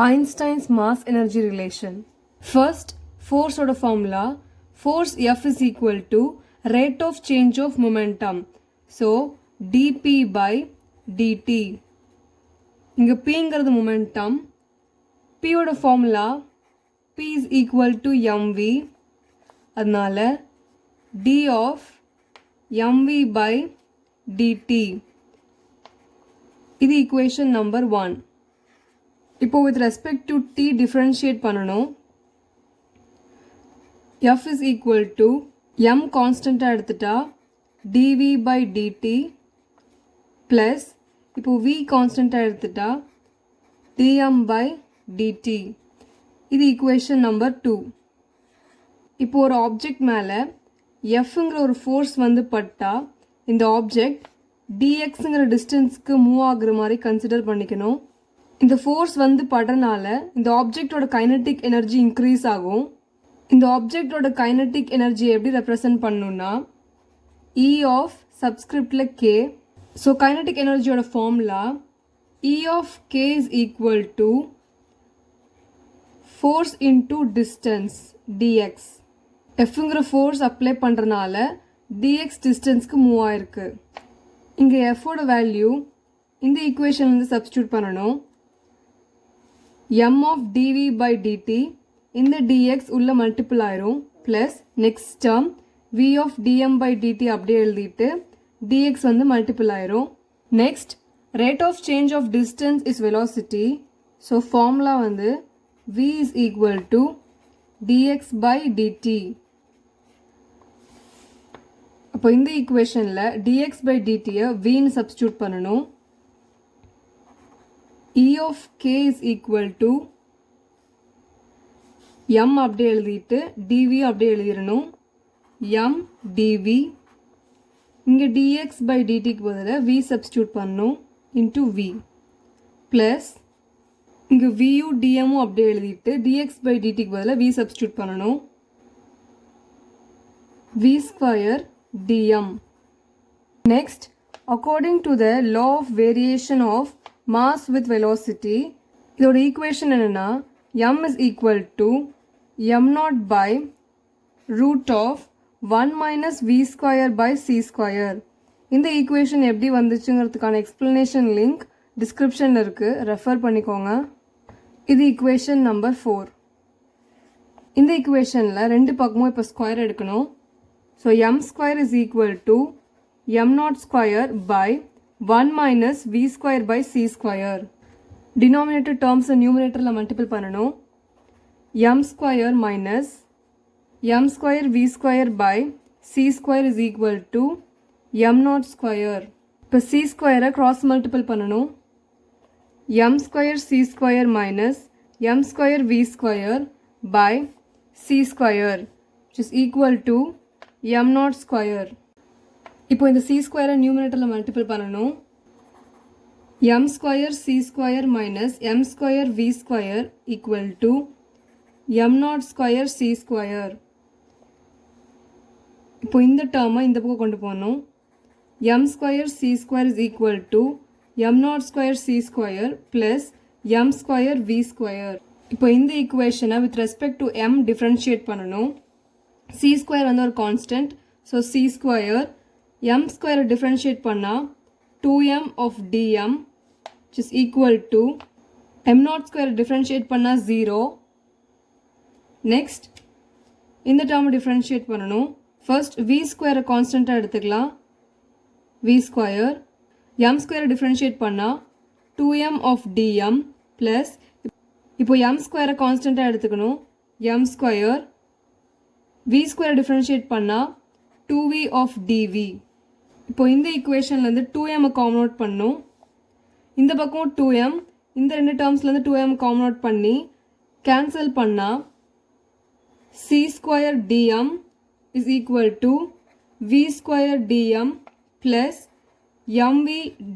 Einstein's mass energy relation. First, force ஓட formula, force F is equal to rate of change of momentum. So, dp by dt. இங்க pங்கிறது momentum. P ஓட formula, P is equal to mv. அதனால d of mv by dt. இது equation number 1. இப்போ with respect to t differentiate பண்ணணும். F is equal to m constant எடுத்துட்டா dv by dt plus இப்போ v constant எடுத்துட்டா dm by dt. இது equation number 2. இப்போ ஒரு ஆப்ஜெக்ட் மேலே Fங்கிற ஒரு ஃபோர்ஸ் வந்து பட்டா இந்த ஆப்ஜெக்ட் dxங்கிற டிஸ்டன்ஸ்க்கு மூவ் ஆகுற மாதிரி கன்சிடர் பண்ணிக்கணும். இந்த ஃபோர்ஸ் வந்து படுறனால இந்த ஆப்ஜெக்டோட கைனடிக் எனர்ஜி இன்க்ரீஸ் ஆகும். இந்த ஆப்ஜெக்டோட கைனடிக் எனர்ஜி எப்படி ரெப்ரசன்ட் பண்ணணும்னா E ஆஃப் சப்ஸ்கிரிப்டில் K. ஸோ கைனடிக் எனர்ஜியோட formula E of K is equal to force into distance dx. Fங்கிற ஃபோர்ஸ் அப்ளை பண்ணுறனால dx டிஸ்டன்ஸ்க்கு மூவ் ஆயிருக்கு. இங்கே Fோட வேல்யூ இந்த ஈக்குவேஷன்லேருந்து சப்ஸ்டியூட் பண்ணணும். m of dv by dt இந்த dx உள்ள மல்டிபிள் ஆயிரும் plus next term v of dm by dt அப்படியே எழுதிட்டு dx வந்து மல்டிபிள் ஆயிரும். next rate of change of distance is velocity. so formula வந்து v is equal to dx by dt. அப்போ இந்த ஈக்குவேஷனில் dx by dtயை vன்னு சப்ஸ்டியூட் பண்ணணும். E of k is equal to m அப்படியே எழுதிட்டு dv அப்படியே எழுதிடணும். m dv இங்கே dx by dtக்கு பதிலாக v சப்ஸ்டியூட் பண்ணணும் into v plus இங்கே vu dm அப்படியே எழுதிட்டு dx by dtக்கு பதிலாக v சப்ஸ்டியூட் பண்ணணும். v square dm. next, according to the law of variation of mass with velocity, இதோட ஈக்குவேஷன் என்னன்னா m is equal to m0 by root of 1 minus v square by c square. இந்த equation எப்படி வந்துச்சுங்கிறதுக்கான explanation link டிஸ்கிரிப்ஷனில் இருக்குது, refer பண்ணிக்கோங்க. இது equation number 4. இந்த ஈக்குவேஷனில் ரெண்டு பக்கமும் இப்போ ஸ்கொயர் எடுக்கணும். So m square is equal to m0 square by 1 minus v square by c square. Denominator terms numeratorல multiple பண்ணணும். m square minus m square v square by c square is equal to m0 square. இப்போ c square cross multiple பண்ணணும். m square c square minus m square v square by c square which is equal to m0 square. இப்போ இந்த c ஸ்கொயரை நியூமரேட்டரில் multiple பண்ணணும். m square c square minus m square v square equal to m0 square c square. இப்போ இந்த டேர்மை இந்த பக்கம் கொண்டு போகணும். m square c square is equal to m0 square c square plus m square v square. இப்போ இந்த ஈக்குவேஷனை with respect to m differentiate பண்ணணும். c ஸ்கொயர் வந்து ஒரு constant. So c square m square differentiate பண்ணா 2m of dm which is equal to m0 square differentiate பண்ணா 0. next இந்த term differentiate பண்ணணும். first v square constant எடுத்துக்கலாம். v square m square differentiate பண்ணா 2m of dm plus இப்போ m square constant எடுத்துக்கணும். m square v square differentiate பண்ணா 2v of dv. இப்போ இந்த ஈக்குவேஷன்லேருந்து 2m காமன் அவுட் பண்ணணும். இந்த பக்கம் 2m, இந்த ரெண்டு டேர்ம்ஸ்லேருந்து 2m காமன் அவுட் பண்ணி கேன்சல் பண்ணால் c square dm is equal to v square dm plus mv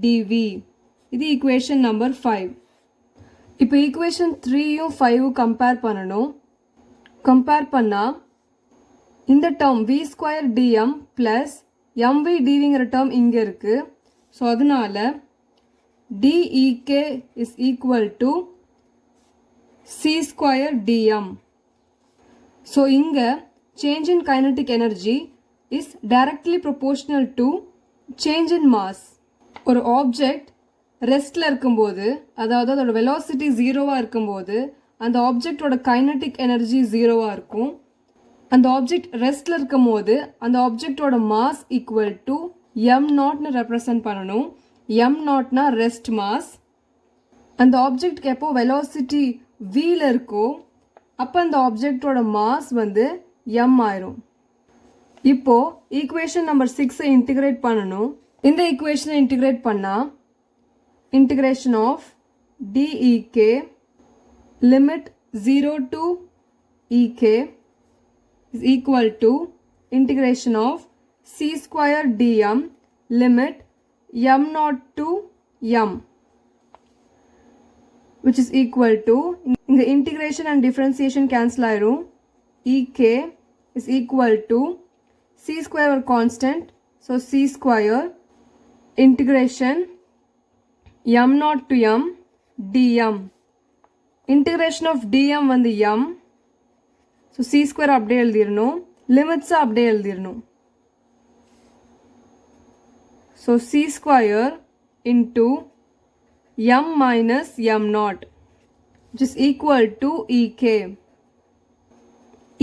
dv. இது ஈக்குவேஷன் நம்பர் 5. இப்போ ஈக்குவேஷன் 3யும் 5யும் கம்பேர் பண்ணணும். கம்பேர் பண்ணால் இந்த term v square dm plus mv dvங்கிற டேர்ம் இங்கே இருக்குது. ஸோ அதனால dek is equal to c square dm. So இங்க change in kinetic energy is directly proportional to change in mass. ஒரு ஆப்ஜெக்ட் ரெஸ்ட்ல இருக்கும்போது, அதாவது அதோட வெலாசிட்டி ஜீரோவா இருக்கும்போது அந்த ஆப்ஜெக்டோட கைனடிக் எனர்ஜி ஜீரோவா இருக்கும். அந்த ஆப்ஜெக்ட் ரெஸ்ட்ல இருக்கும்போது அந்த ஆப்ஜெக்டோட மாஸ் ஈக்குவல் டு எம் நாட்னு ரெப்ரசன்ட் பண்ணணும். எம் நாட்னா ரெஸ்ட் மாஸ். அந்த ஆப்ஜெக்ட்க்கு எப்போ வெலாசிட்டி வீல இருக்கோ அப்போ அந்த ஆப்ஜெக்டோட மாஸ் வந்து எம் ஆயிரும். இப்போ ஈக்குவேஷன் நம்பர் 6 இன்டிகிரேட் பண்ணணும். இந்த ஈக்குவேஷனை இன்டிகிரேட் பண்ணா integration of dek limit 0 to ek is equal to integration of c square dm limit m naught to m, which is equal to, in the integration and differentiation cancel ஆயிரும். ek is equal to c square or constant, so c square integration m naught to m dm. Integration of dm வந்து m, so c square அப்படியே எழுதிரணும், limits அப்படியே எழுதிரணும். So c square into m minus m naught, which is equal to ek.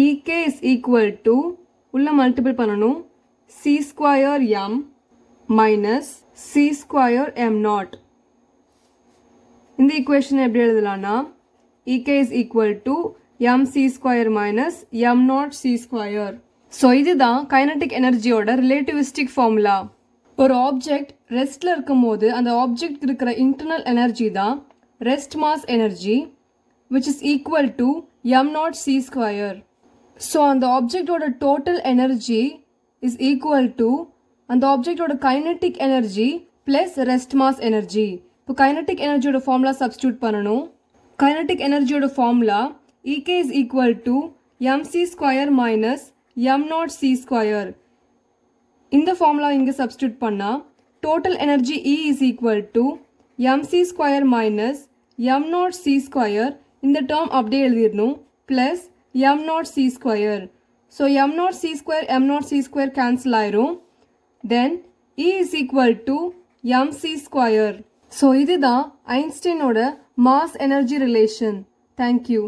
ek is equal to, உள்ள multiple பண்ணணும், c square m minus c square m naught. இந்த equation எப்படி எழுதலாம்னா ek is equal to mc square minus m naught c square. So இதுதான் kinetic எனர்ஜியோட relativistic formula. ஒரு object ரெஸ்ட்ல இருக்கும்போது அந்த ஆப்ஜெக்ட் இருக்கிற இன்டர்னல் எனர்ஜி தான் rest mass energy, which is equal to m naught c square. So அந்த ஆப்ஜெக்டோட total energy is equal to அந்த ஆப்ஜெக்டோட kinetic energy plus rest mass energy. இப்போ கைனடிக் எனர்ஜியோட ஃபார்முலா சப்ஸ்டியூட் பண்ணணும். கைனடிக் எனர்ஜியோட formula ek is equal to mc square minus m naught c square. இந்த formula இங்கே சப்ஸ்டியூட் பண்ணால் total energy E is equal to mc square minus m naught c square. இந்த term அப்படியே எழுதிடணும், plus m naught c square. So m naught c square m naught c square cancel ஆயிரும். Then E is equal to mc square. So இதுதான் ஐன்ஸ்டைனோட mass energy relation. Thank you.